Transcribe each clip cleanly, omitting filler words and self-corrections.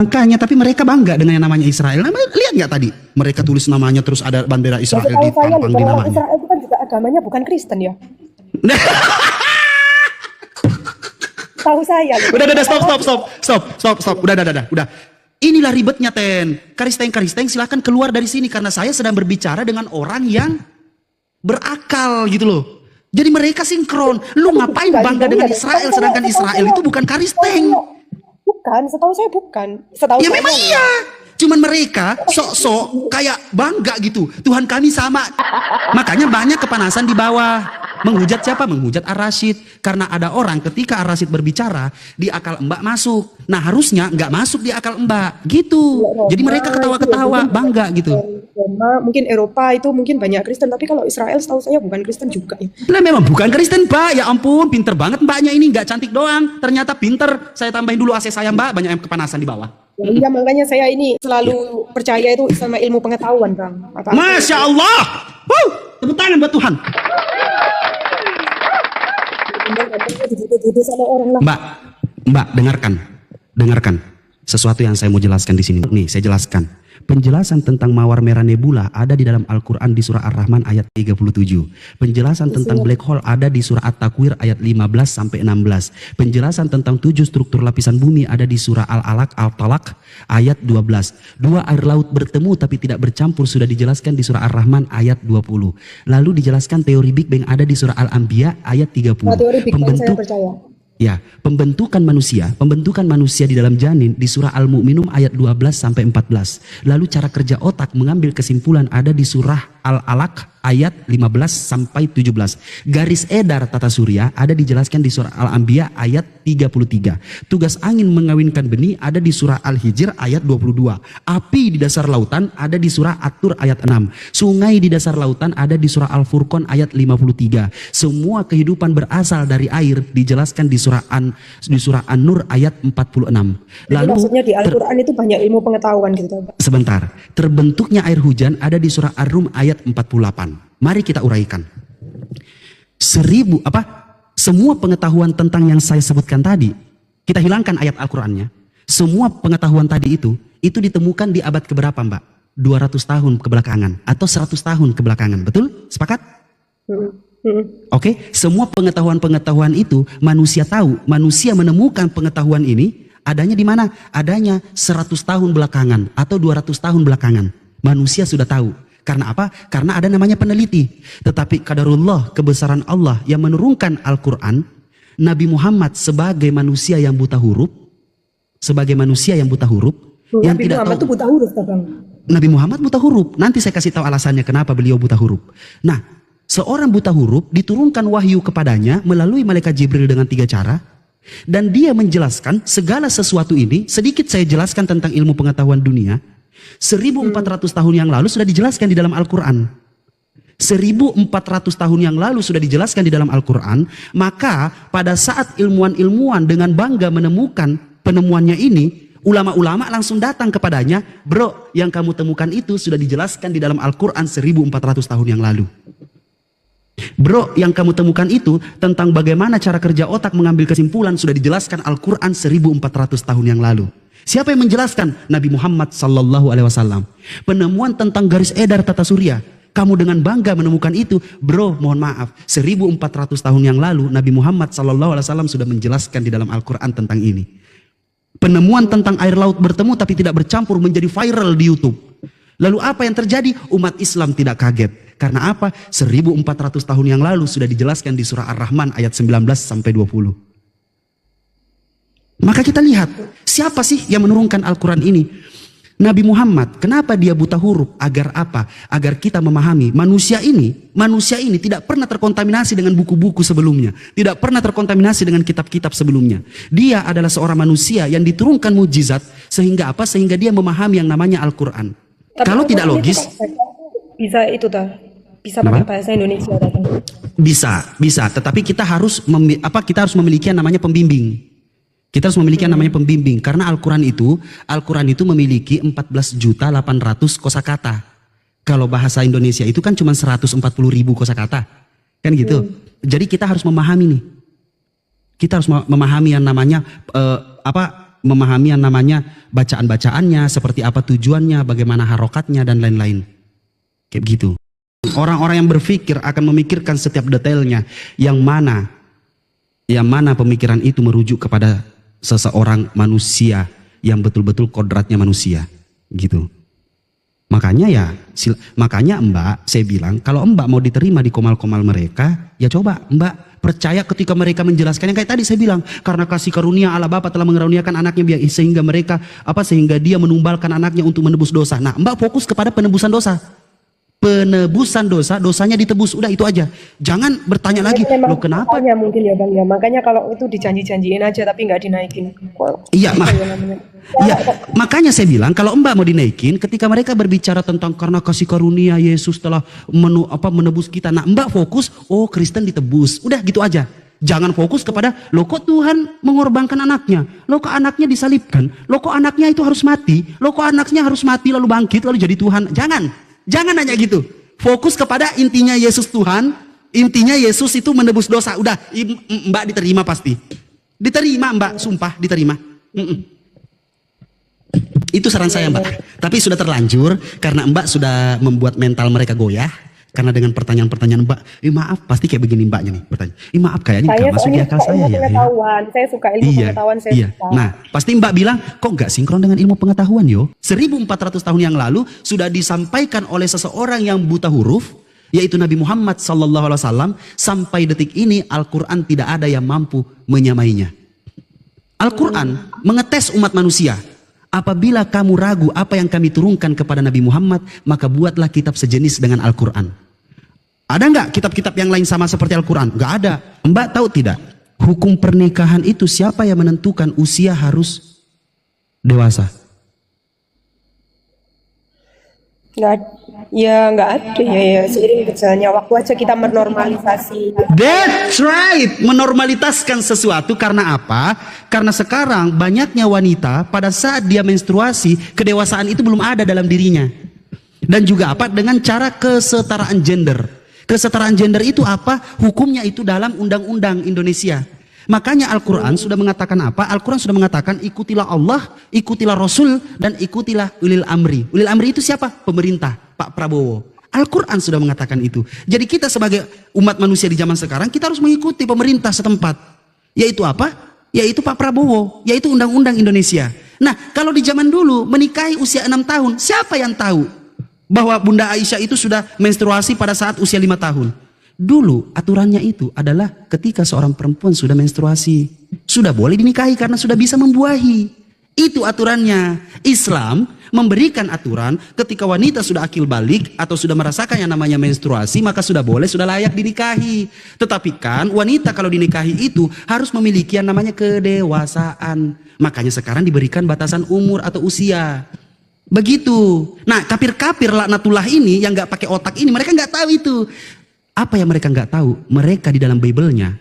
Makanya, tapi mereka bangga dengan yang namanya Israel. Lihat nggak tadi? Mereka tulis namanya, terus ada bendera Israel ditampang di namanya. Israel itu kan juga agamanya bukan Kristen ya. Tahu saya. Udah, stop. Udah. Inilah ribetnya, Ten. Karisteng, silakan keluar dari sini karena saya sedang berbicara dengan orang yang berakal gitu loh. Jadi mereka sinkron. Lu ngapain bangga dengan Israel sedangkan Israel itu bukan karisteng? Bukan, setahu saya bukan. Ya memang iya. Cuman mereka sok-sok kayak bangga gitu. Tuhan kami sama. Makanya banyak kepanasan di bawah. Menghujat siapa? Menghujat Ar-Rasyid. Karena ada orang ketika Ar-Rasyid berbicara, di akal Mbak masuk. Nah harusnya nggak masuk di akal Mbak. Gitu. Jadi mereka ketawa-ketawa, bangga gitu. Roma, mungkin Eropa itu mungkin banyak Kristen. Tapi kalau Israel setahu saya bukan Kristen juga ya. Nah memang bukan Kristen, Mbak. Ya ampun, pinter banget Mbaknya ini. Nggak cantik doang. Ternyata pinter. Saya tambahin dulu AC saya Mbak. Banyak yang kepanasan di bawah. Ya makanya saya ini selalu percaya itu sama ilmu pengetahuan, Bang. Masya Allah. Tepuk tangan buat Tuhan. Mbak, dengarkan. Sesuatu yang saya mau jelaskan di sini. Nih, saya jelaskan. Penjelasan tentang mawar merah nebula ada di dalam Al-Quran di surah Ar-Rahman ayat 37. Penjelasan tentang black hole ada di surah At-Takwir ayat 15-16. Penjelasan tentang 7 struktur lapisan bumi ada di surah Al-Talaq ayat 12. 2 air laut bertemu tapi tidak bercampur sudah dijelaskan di surah Ar-Rahman ayat 20. Lalu dijelaskan teori Big Bang ada di surah Al-Anbiya ayat 30. Teori Big Bang saya percaya. Ya, pembentukan manusia di dalam janin di surah Al-Mu'minun ayat 12-14. Lalu cara kerja otak mengambil kesimpulan ada di surah Al-Alaq ayat 15-17. Garis edar tata surya ada dijelaskan di surah Al-Anbiya ayat 33. Tugas angin mengawinkan benih ada di surah Al-Hijr ayat 22. Api di dasar lautan ada di surah At-Tur ayat 6. Sungai di dasar lautan ada di surah Al-Furqan ayat 53. Semua kehidupan berasal dari air dijelaskan di surah An-Nur ayat 46. Lalu maksudnya di Al-Quran itu banyak ilmu pengetahuan gitu. Sebentar. Terbentuknya air hujan ada di surah Ar-Rum ayat 48. Mari kita uraikan. Semua pengetahuan tentang yang saya sebutkan tadi, kita hilangkan ayat Al-Qurannya. Semua pengetahuan tadi itu ditemukan di abad keberapa, Mbak? 200 tahun kebelakangan atau 100 tahun kebelakangan, betul? Sepakat? Oke, semua pengetahuan itu manusia tahu, manusia menemukan pengetahuan ini adanya di mana? Adanya 100 tahun belakangan atau 200 tahun belakangan. Manusia sudah tahu. Karena apa? Karena ada namanya peneliti. Tetapi qadarullah, kebesaran Allah yang menurunkan Al-Quran, Nabi Muhammad sebagai manusia yang buta huruf, yang Nabi tidak Muhammad tahu. itu buta huruf, Bang. Nabi Muhammad buta huruf. Nanti saya kasih tahu alasannya kenapa beliau buta huruf. Nah, seorang buta huruf diturunkan wahyu kepadanya melalui malaikat Jibril dengan 3 cara. Dan dia menjelaskan segala sesuatu ini. Sedikit saya jelaskan tentang ilmu pengetahuan dunia. 1400 tahun yang lalu sudah dijelaskan di dalam Al-Quran. 1400 tahun yang lalu sudah dijelaskan di dalam Al-Quran. Maka pada saat ilmuwan-ilmuwan dengan bangga menemukan penemuannya ini, ulama-ulama langsung datang kepadanya. Bro, yang kamu temukan itu sudah dijelaskan di dalam Al-Quran 1400 tahun yang lalu. Bro, yang kamu temukan itu tentang bagaimana cara kerja otak mengambil kesimpulan sudah dijelaskan Al-Quran 1400 tahun yang lalu. Siapa yang menjelaskan? Nabi Muhammad sallallahu alaihi wasallam. Penemuan tentang garis edar tata surya, kamu dengan bangga menemukan itu. Bro, mohon maaf, 1400 tahun yang lalu Nabi Muhammad sallallahu alaihi wasallam sudah menjelaskan di dalam Al-Quran tentang ini. Penemuan tentang air laut bertemu tapi tidak bercampur menjadi viral di YouTube. Lalu apa yang terjadi? Umat Islam tidak kaget. Karena apa? 1400 tahun yang lalu sudah dijelaskan di surah Ar-Rahman ayat 19-20. Maka kita lihat, siapa sih yang menurunkan Al-Quran ini? Nabi Muhammad. Kenapa dia buta huruf? Agar apa? Agar kita memahami manusia ini tidak pernah terkontaminasi dengan buku-buku sebelumnya. Tidak pernah terkontaminasi dengan kitab-kitab sebelumnya. Dia adalah seorang manusia yang diturunkan mukjizat. Sehingga apa? Sehingga dia memahami yang namanya Al-Quran. Kalau tidak logis, bisa itu dah. Bisa pakai bahasa Indonesia datang. Bisa. Tetapi kita harus memiliki yang namanya pembimbing. Kita harus memiliki yang namanya pembimbing. Karena Al-Quran itu memiliki 14.800.000 kosakata. Kalau bahasa Indonesia itu kan cuma 140.000 kosakata. Kan gitu. Jadi kita harus memahami nih. Kita harus memahami yang namanya memahami yang namanya bacaan-bacaannya, seperti apa tujuannya, bagaimana harokatnya dan lain-lain. Kayak begitu. Orang-orang yang berpikir akan memikirkan setiap detailnya, yang mana pemikiran itu merujuk kepada seseorang manusia yang betul-betul kodratnya manusia, gitu. Makanya Mbak, saya bilang kalau Mbak mau diterima di komal-komal mereka, ya coba Mbak percaya ketika mereka menjelaskan yang kayak tadi saya bilang, karena kasih karunia Allah Bapa telah mengaruniakan anaknya sehingga dia menumbalkan anaknya untuk menebus dosa. Nah, Mbak fokus kepada penebusan dosa. Penebusan dosa, dosanya ditebus, udah itu aja. Jangan bertanya lagi, loh kenapa? Mungkin ya Bang ya. Makanya kalau itu dijanji-janjiin aja tapi nggak dinaikin. Iya, makanya saya bilang kalau Mbak mau dinaikin, ketika mereka berbicara tentang karena kasih karunia Yesus telah menebus kita. Nah, Mbak fokus, oh Kristen ditebus, udah gitu aja. Jangan fokus kepada, loh kok Tuhan mengorbankan anaknya, loh kok anaknya disalibkan, loh kok anaknya itu harus mati, loh kok anaknya harus mati lalu bangkit lalu jadi Tuhan. Jangan nanya gitu. Fokus kepada intinya Yesus Tuhan, intinya Yesus itu menebus dosa. Udah, Mbak diterima pasti. Diterima Mbak, sumpah diterima. Itu saran saya Mbak. Tapi sudah terlanjur karena Mbak sudah membuat mental mereka goyah. Karena dengan pertanyaan-pertanyaan Mbak, maaf pasti kayak begini Mbaknya nih bertanya. Maaf kayaknya nggak masuk di akal saya ya. Saya suka ilmu pengetahuan, saya suka. Nah, pasti Mbak bilang, kok nggak sinkron dengan ilmu pengetahuan yo? 1400 tahun yang lalu sudah disampaikan oleh seseorang yang buta huruf, yaitu Nabi Muhammad SAW. Sampai detik ini Al-Quran tidak ada yang mampu menyamainya. Al-Quran mengetes umat manusia. Apabila kamu ragu apa yang kami turunkan kepada Nabi Muhammad, maka buatlah kitab sejenis dengan Al-Quran. Ada nggak kitab-kitab yang lain sama seperti Al-Quran? Nggak ada. Mbak tahu tidak? Hukum pernikahan itu siapa yang menentukan usia harus dewasa? Nggak ada ya. Seiring berjalannya waktu aja kita menormalisasi. That's right. Menormalitaskan sesuatu karena apa? Karena sekarang banyaknya wanita pada saat dia menstruasi, kedewasaan itu belum ada dalam dirinya. Dan juga apa? Dengan cara kesetaraan gender. Kesetaraan gender itu apa? Hukumnya itu dalam undang-undang Indonesia. Makanya Al-Quran sudah mengatakan apa? Al-Quran sudah mengatakan ikutilah Allah, ikutilah Rasul, dan ikutilah ulil amri. Ulil amri itu siapa? Pemerintah, Pak Prabowo. Al-Quran sudah mengatakan itu. Jadi kita sebagai umat manusia di zaman sekarang, kita harus mengikuti pemerintah setempat. Yaitu apa? Yaitu Pak Prabowo, yaitu undang-undang Indonesia. Nah, kalau di zaman dulu menikahi usia 6 tahun, siapa yang tahu bahwa Bunda Aisyah itu sudah menstruasi pada saat usia 5 tahun? Dulu aturannya itu adalah ketika seorang perempuan sudah menstruasi, sudah boleh dinikahi karena sudah bisa membuahi. Itu aturannya. Islam memberikan aturan ketika wanita sudah akil balik atau sudah merasakan yang namanya menstruasi, maka sudah boleh, sudah layak dinikahi. Tetapi kan wanita kalau dinikahi itu harus memiliki yang namanya kedewasaan. Makanya sekarang diberikan batasan umur atau usia. Begitu. Nah, kafir-kafir laknatullah ini yang nggak pakai otak ini, mereka nggak tahu itu. Apa yang mereka nggak tahu? Mereka di dalam Bible-nya,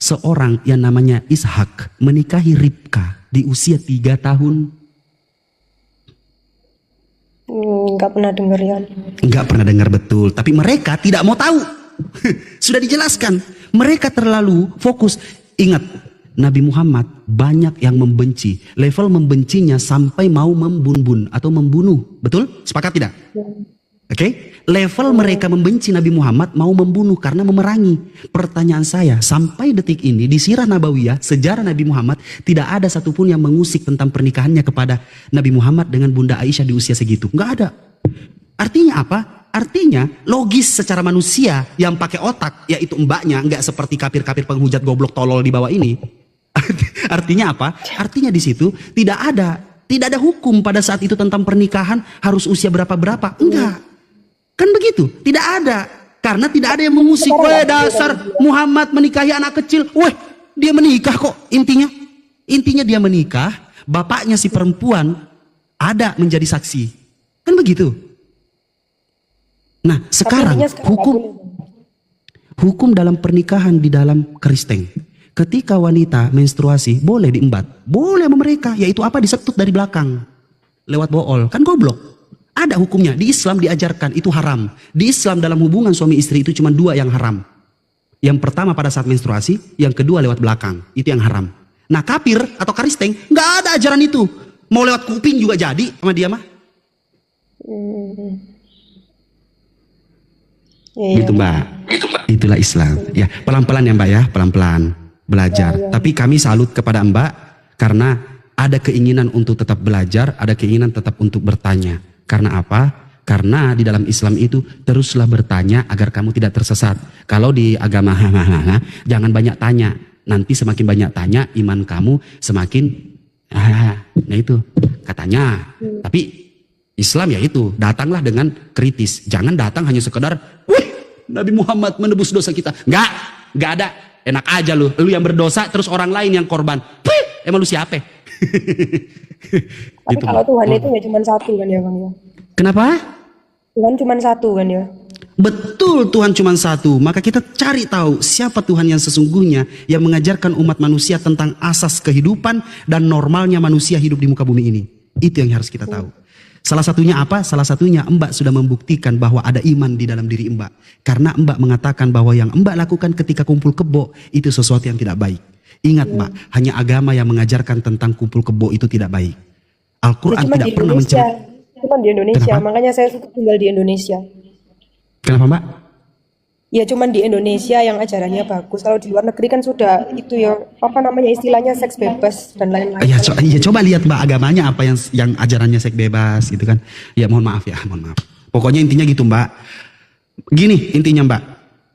seorang yang namanya Ishak menikahi Ribka di usia 3 tahun. Nggak pernah dengar ya. Nggak pernah dengar betul. Tapi mereka tidak mau tahu. Sudah dijelaskan. Mereka terlalu fokus. Ingat, Nabi Muhammad banyak yang membenci. Level membencinya sampai mau membunuh atau membunuh. Betul? Sepakat tidak? Oke, level mereka membenci Nabi Muhammad mau membunuh karena memerangi. Pertanyaan saya, sampai detik ini di Sirah Nabawiyah, sejarah Nabi Muhammad, tidak ada satupun yang mengusik tentang pernikahannya kepada Nabi Muhammad dengan Bunda Aisyah di usia segitu. Nggak ada. Artinya apa? Artinya logis secara manusia yang pakai otak, yaitu mbaknya, nggak seperti kafir-kafir penghujat goblok tolol di bawah ini. Artinya apa? Artinya di situ tidak ada hukum pada saat itu tentang pernikahan harus usia berapa-berapa. Enggak. Kan begitu, tidak ada. Karena tidak ada yang mengusik. Weh dasar Muhammad menikahi anak kecil. Weh dia menikah kok intinya dia menikah. Bapaknya si perempuan ada menjadi saksi. Kan begitu. Nah sekarang hukum dalam pernikahan di dalam Kristen. Ketika wanita menstruasi boleh diembat. Boleh sama mereka. Yaitu apa? Disetut dari belakang. Lewat bool. Kan goblok. Ada hukumnya. Di Islam diajarkan itu haram. Di Islam dalam hubungan suami istri itu cuma 2 yang haram. Yang pertama pada saat menstruasi, yang kedua lewat belakang. Itu yang haram. Nah kafir atau karisteng nggak ada ajaran itu. Mau lewat kuping juga jadi sama dia mah. Iya, Gitu Mbak. Itulah Islam. Ya pelan-pelan ya Mbak ya, pelan-pelan belajar. Tapi kami salut kepada Mbak karena ada keinginan untuk tetap belajar, ada keinginan tetap untuk bertanya. Karena apa? Karena di dalam Islam itu teruslah bertanya agar kamu tidak tersesat. Kalau di agama jangan banyak tanya. Nanti semakin banyak tanya, iman kamu semakin nah itu katanya. Tapi Islam ya itu, datanglah dengan kritis. Jangan datang hanya sekedar, wih Nabi Muhammad menebus dosa kita. Enggak ada. Enak aja lu yang berdosa terus orang lain yang korban. Wih, emang lu siapa? Tapi Gitu, kalau Mbak. Tuhan itu ya cuma satu kan ya Bang ya. Kenapa? Tuhan cuma satu kan ya. Betul, Tuhan cuma satu. Maka kita cari tahu siapa Tuhan yang sesungguhnya yang mengajarkan umat manusia tentang asas kehidupan dan normalnya manusia hidup di muka bumi ini. Itu yang harus kita tahu. Salah satunya apa? Salah satunya Mbak sudah membuktikan bahwa ada iman di dalam diri Mbak. Karena Mbak mengatakan bahwa yang Mbak lakukan ketika kumpul kebo itu sesuatu yang tidak baik. Ingat Mbak, hanya agama yang mengajarkan tentang kumpul kebo itu tidak baik. Al-Quran Cuma tidak di pernah Indonesia. menceritakan. Cuma di Indonesia, Kenapa? makanya saya suka tinggal di Indonesia. Kenapa Mbak? Ya cuman di Indonesia yang ajarannya bagus. Kalau di luar negeri kan sudah itu ya apa namanya istilahnya seks bebas dan lain-lain. Iya, coba lihat Mbak agamanya apa yang ajarannya seks bebas gitu kan. Ya mohon maaf ya, mohon maaf. Pokoknya intinya gitu Mbak. Gini intinya Mbak.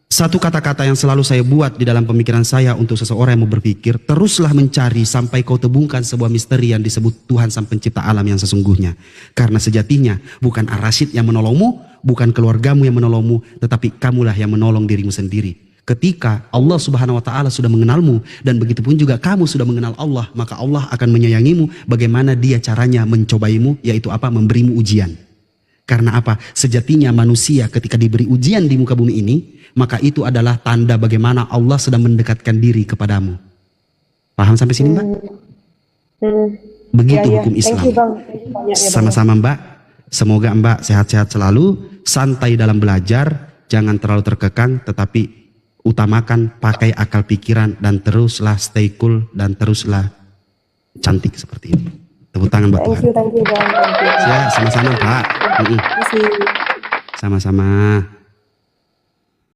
Satu kata-kata yang selalu saya buat di dalam pemikiran saya untuk seseorang yang mau berpikir, teruslah mencari sampai kau temukan sebuah misteri yang disebut Tuhan Sang Pencipta Alam yang sesungguhnya. Karena sejatinya bukan Ar-Rasyid yang menolongmu, bukan keluargamu yang menolongmu, tetapi kamulah yang menolong dirimu sendiri. Ketika Allah Subhanahu wa taala sudah mengenalmu dan begitu pun juga kamu sudah mengenal Allah, maka Allah akan menyayangimu bagaimana Dia caranya mencobaimu, yaitu apa? Memberimu ujian. Karena apa? Sejatinya manusia ketika diberi ujian di muka bumi ini, maka itu adalah tanda bagaimana Allah sedang mendekatkan diri kepadamu. Paham sampai sini Mbak? Begitu Ya, ya. hukum Islam. Thank you Bang. Thank you banyak ya, Bang. Sama-sama Mbak. Semoga Mbak sehat-sehat selalu, santai dalam belajar, jangan terlalu terkekang, tetapi utamakan pakai akal pikiran dan teruslah stay cool dan teruslah cantik seperti ini. Tepuk tangan buat Tuhan. Thank you Bang. Thank you. Ya, sama-sama Mbak. Terima kasih. Sama-sama.